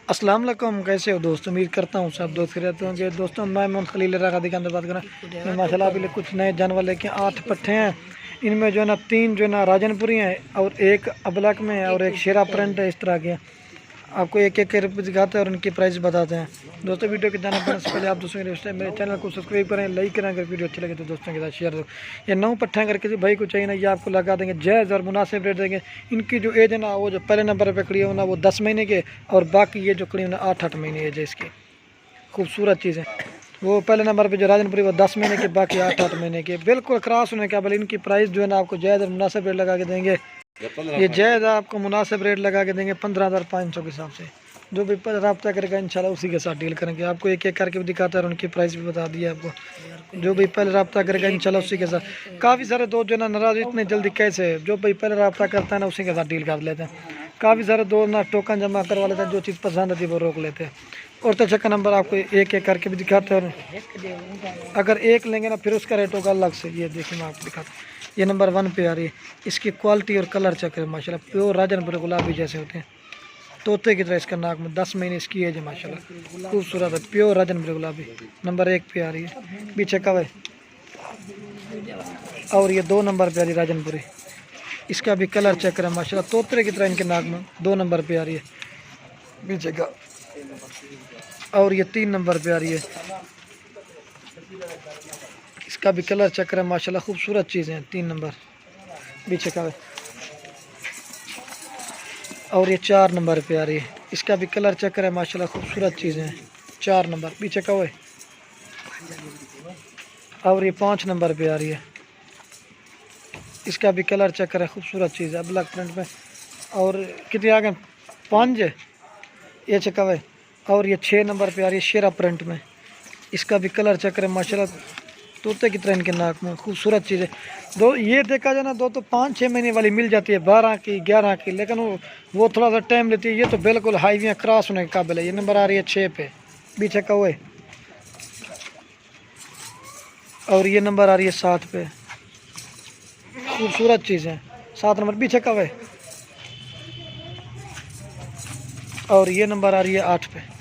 अस्सलाम वालेकुम, कैसे हो दोस्त। उम्मीद करता हूँ सब दोस्त रहते होंगे। दोस्तों मैं मोहम्मद खलील रखा दी के अंदर बात करें। मैं माशाल्लाह अभी कुछ नए जानवर लेके 8 पट्ठे हैं। इनमें जो है ना 3 जो है ना राजनपुरी हैं और एक अबलक में है और एक शेरा प्रिंट है। इस तरह के आपको एक एक रुपये दिखाते हैं और उनकी प्राइस बताते हैं। दोस्तों वीडियो के जाने पर से पहले आप दोस्तों के मेरे चैनल को सब्सक्राइब करें, लाइक करें। अगर वीडियो अच्छी लगे तो दोस्तों के साथ शेयर करो। ये 9 पट्ठे अगर किसी भाई को चाहिए ना, ये आपको लगा देंगे जायज़ और मुनासिब रेट देंगे। इनकी जो एज है ना, वो जो पहले नंबर पर खड़ी है ना वो 10 महीने के, और बाकी ये जो खड़ी है ना 8-8 महीने एज है इसकी। खूबसूरत चीज़ है। वो पहले नंबर पे जो राजनपुरी वो 10 महीने के, बाकी 8-8 महीने के। बिल्कुल क्रॉस होने के, बल इनकी प्राइस जो है ना आपको जायज़ और मुनासिब रेट लगा के देंगे। ये जायज़ आपको मुनासिब रेट लगा के देंगे 15,500 के हिसाब से। जो भी पर रब्ता करेगा इंशाल्लाह उसी के साथ डील करेंगे। आपको एक एक करके भी दिखाता है और उनकी प्राइस भी बता दी है आपको। जो भी पहले रब्ता करेगा इंशाल्लाह उसी के साथ। काफ़ी सारे दोस्त जो है ना नाराज़ इतने जल्दी कैसे, जो भाई पहले रब्ता करता है ना उसी के साथ डील कर लेते हैं। काफ़ी सारे दोस्त ना टोकन जमा करवा लेते हैं, जो चीज़ पसंद आती है वो रोक लेते हैं। और तो का नंबर आपको एक एक करके भी दिखाते हैं। अगर एक लेंगे ना फिर उसका रेट होगा अलग से। ये देखिए मैं आपको दिखाता हूँ। ये नंबर 1 पे आ रही है। इसकी क्वालिटी और कलर चेक करें माशाल्लाह, प्योर राजनपुरी गुलाबी जैसे होते हैं, तोते की तरह इसका नाक में। 10 महीने इसकी एज है माशाल्लाह। खूबसूरत है, प्योर राजनपुरी गुलाबी। नंबर 1 पे आ रही है। पीछे कब है। और ये 2 नंबर पे आ रही है राजनपुरी। इसका भी कलर चेक करें माशाल्लाह, तोते की तरह इनके नाक में। 2 नंबर पे आ रही है पीछे का। और ये 3 नंबर पे आ रही है। इसका भी कलर चेक करें माशाल्लाह, खूबसूरत चीज़ें हैं। 3 नंबर पीछे का है। और ये 4 नंबर पे आ रही है। इसका भी कलर चेक करें माशाल्लाह, खूबसूरत चीज़ें हैं। 4 नंबर पीछे का है। और ये 5 नंबर पे आ रही है। इसका भी कलर चेक करें, खूबसूरत चीज़ है ब्लैक प्रिंट में। और कितने आ गए 5 ये चेक है। और ये 6 नंबर पे आ रही है शेरा प्रिंट में। इसका भी कलर चेक करें माशाल्लाह, तोते की तरह इनके नाक में। खूबसूरत चीज़ है। दो ये देखा जाए ना, दो तो 5-6 महीने वाली मिल जाती है, 12 की 11 की, लेकिन वो थोड़ा सा टाइम लेती है। ये तो बिल्कुल हाईवे क्रॉस होने के काबिल है। ये नंबर आ रही है 6 पे पीछे का हुए। और ये नंबर आ रही है 7 पे। खूबसूरत चीज़ है। 7 नंबर पीछे का हुए। और ये नंबर आ रही है 8 पे।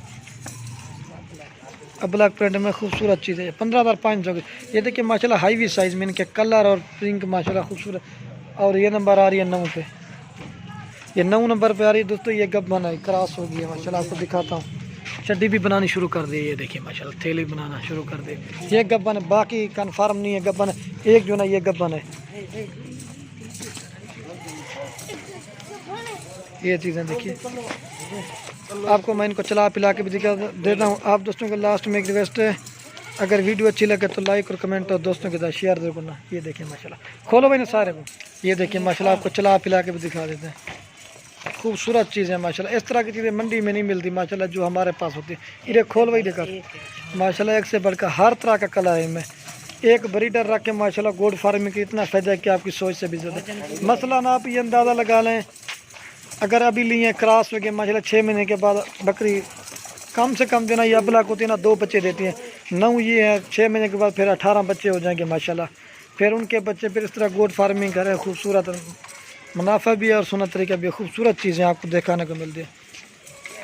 अब ब्लैक प्रिंट में खूबसूरत चीज़ है। 15,500 की। ये देखिए माशाल्लाह हाईवी साइज़ में इनके कलर और प्रिंट माशाल्लाह खूबसूरत। और ये नंबर आ रही है 9 पे। ये 9 नंबर पे आ रही है दोस्तों। ये गब्बन है, क्रॉस हो गई है माशाल्लाह। आपको दिखाता हूँ, चड्डी भी बनानी शुरू कर दी है। ये देखिए माशाल्लाह थैली बनाना शुरू कर दी। ये गब्बन है, बाकी कन्फर्म नहीं है गब्बन है। एक जो ना ये गब्बन है। ये चीज़ें देखिए। आपको मैं इनको चला पिला के भी दिखा देता हूँ। आप दोस्तों को लास्ट में एक रिक्वेस्ट है, अगर वीडियो अच्छी लगे तो लाइक और कमेंट और दोस्तों के साथ शेयर जरूर करना। ये देखिए माशाल्लाह, खोलो भाई ना सारे को। ये देखिए माशाल्लाह, आपको चला पिला के भी दिखा देते हैं। खूबसूरत चीज़ है माशाल्लाह। इस तरह की चीज़ें मंडी में नहीं मिलती माशाल्लाह, जो हमारे पास होती है। ये खोल भाई देखा माशाल्लाह, एक से बढ़कर हर तरह का कलर है इनमें। एक ब्रीडर रख के माशाल्लाह गोड फार्मिंग की इतना फ़ायदा है कि आपकी सोच से भी ज़्यादा। मसलन आप ये अंदाज़ा लगा लें, अगर अभी लिए क्रॉस हो गए माशाल्लाह 6 महीने के बाद बकरी कम से कम देना, ये अबलक होती है ना 2 बच्चे देती हैं। 9 ये है, 6 महीने के बाद फिर 18 बच्चे हो जाएंगे माशाल्लाह। फिर उनके बच्चे फिर इस तरह गोड फार्मिंग करें। खूबसूरत मुनाफा भी है और सुना तरीका भी है। खूबसूरत चीज़ें आपको दिखाने को मिलती है।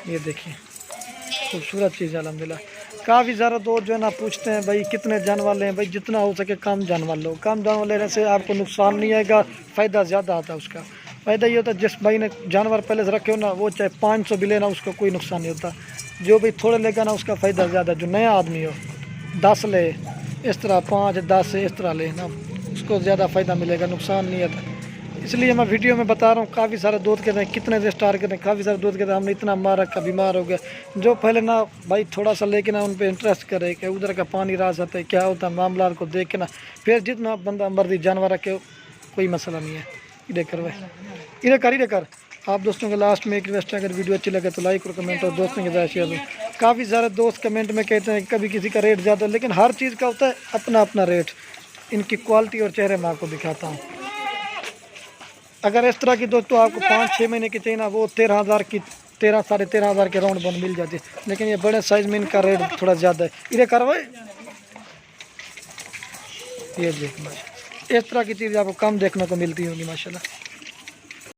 ये देखिए खूबसूरत चीज़ है अल्हम्दुलिल्लाह। काफ़ी ज़्यादा दोस्त जो है ना पूछते हैं भाई कितने जानवर लें। भाई जितना हो सके कम जानवर लो। कम जानवर लेने से आपको नुकसान नहीं आएगा, फ़ायदा ज़्यादा आता है। उसका फ़ायदा ये होता है, जिस भाई ने जानवर पहले से रखे हो ना, वो चाहे 500 भी लेना उसको कोई नुकसान नहीं होता। जो भाई थोड़े लेगा ना उसका फ़ायदा ज़्यादा। जो नया आदमी हो 10 ले, इस तरह 5-10 इस तरह ले ना, उसको ज़्यादा फ़ायदा मिलेगा, नुकसान नहीं आता। इसलिए मैं वीडियो में बता रहा हूँ। काफ़ी सारे दोस्त कहते हैं कितने से स्टार्ट करते हैं। काफ़ी सारे दोस्त कहते हैं हमने इतना मार रखा, बीमार हो गया। जो पहले ना भाई थोड़ा सा लेके ना उन पर इंटरेस्ट करे कि उधर का पानी रास आता है, क्या होता है, मामला को देख के ना फिर जितना बंदा मर्जी जानवर रखे, कोई मसला नहीं है। इधर कर भाई, इधर कर, इधर कर। आप दोस्तों के लास्ट में एक रिक्वेस्ट है, अगर वीडियो अच्छी लगे तो लाइक और कमेंट और दोस्तों के साथ शेयर करें। काफ़ी सारे दोस्त कमेंट में कहते हैं कभी किसी का रेट ज़्यादा, लेकिन हर चीज़ का होता है अपना अपना रेट। इनकी क्वालिटी और चेहरे मैं आपको दिखाता हूँ। अगर इस तरह की दोस्तों आपको 5-6 महीने की चाहिए ना, वो 13,000 की, 13-13,500 के राउंड बन मिल जाती है। लेकिन ये बड़े साइज़ में इनका रेट थोड़ा ज़्यादा है। इधर कर भाई, ये देखना इस तरह की चीज़ आपको कम देखने को मिलती होगी माशाल्लाह।